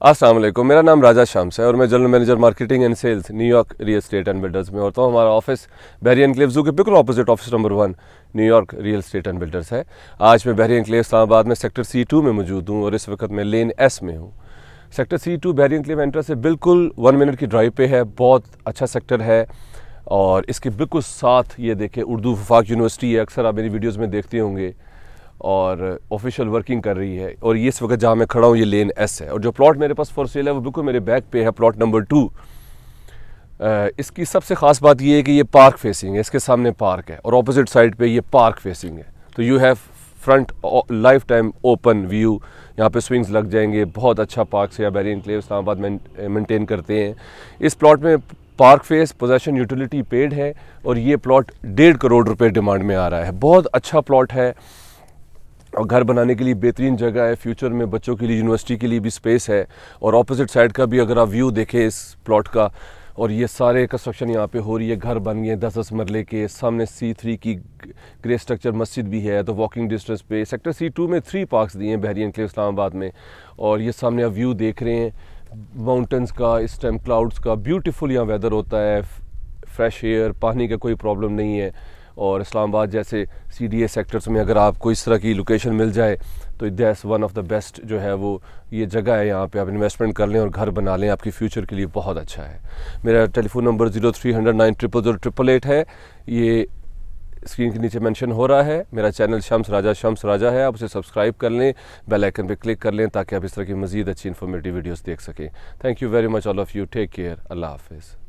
अस्सलाम वालेकुम, मेरा नाम राजा शम्स है और मैं general manager marketing and sales New York real estate and builders में होता हूँ। हमारा ऑफिस बहरी एनक्लेव ज़ू के बिल्कुल opposite office number 1 New York real estate and builders है। आज मैं बहरी एनक्लेव इस्लामाबाद में सेक्टर C2 में मौजूद हूँ और इस वक्त मैं लेन S में हूँ। सेक्टर C2 बहरी एनक्लेव एंट्रेंस से बिल्कुल 1 मिनट की ड्राइव पे है। बहुत अच्छा सेक्टर है और इसके बिल्कुल साथ ये देखें उर्दू वफाक यूनिवर्सिटी है, अक्सर आप मेरी वीडियोज़ में देखते होंगे और ऑफिशियल वर्किंग कर रही है। और ये इस वक्त जहाँ मैं खड़ा हूँ ये लेन S है और जो प्लॉट मेरे पास फॉर सेल है वो बिल्कुल मेरे बैक पे है, प्लॉट नंबर 2। इसकी सबसे ख़ास बात ये है कि ये पार्क फेसिंग है, इसके सामने पार्क है और ऑपोजिट साइड पे ये पार्क फेसिंग है। तो you have front life time open view, यहाँ पे स्विंग्स लग जाएंगे। बहुत अच्छा पार्क से बहरी एनक्लेव इस्लामाबाद में मेंटेन करते हैं। इस प्लॉट में park face possession utility paid है और ये प्लॉट 1.5 करोड़ रुपए डिमांड में आ रहा है। बहुत अच्छा प्लॉट है और घर बनाने के लिए बेहतरीन जगह है। फ्यूचर में बच्चों के लिए, यूनिवर्सिटी के लिए भी स्पेस है। और ऑपोजिट साइड का भी अगर आप व्यू देखें इस प्लॉट का, और ये सारे कंस्ट्रक्शन यहाँ पे हो रही है, घर बन गए 10-10 मरले के। सामने C3 की ग्रे स्ट्रक्चर मस्जिद भी है, तो वॉकिंग डिस्टेंस पे सेक्टर C2 में 3 पार्क्स दिए हैं बहरी एनक्लेव इस्लामाबाद में। और ये सामने आप व्यू देख रहे हैं माउंटेन्स का, इस टाइम क्लाउड्स का। ब्यूटीफुल यहाँ वेदर होता है, फ्रेश एयर, पानी का कोई प्रॉब्लम नहीं है। और इस्लामाबाद जैसे CDA सेक्टर्स में अगर आपको इस तरह की लोकेशन मिल जाए तो that's one of the best जो है वो ये जगह है। यहाँ पे आप इन्वेस्टमेंट कर लें और घर बना लें, आपकी फ्यूचर के लिए बहुत अच्छा है। मेरा टेलीफोन नंबर 0300 9000888 है, ये स्क्रीन के नीचे मेंशन हो रहा है। मेरा चैनल शम्स राजा है, आप उसे सब्सक्राइब कर लें, बेल आइकन पे क्लिक कर लें ताकि आप इस तरह की मज़ीद अच्छी इन्फॉर्मेटिव वीडियोस देख सकें। Thank you very much all of you, take care, अल्लाह हाफिज़।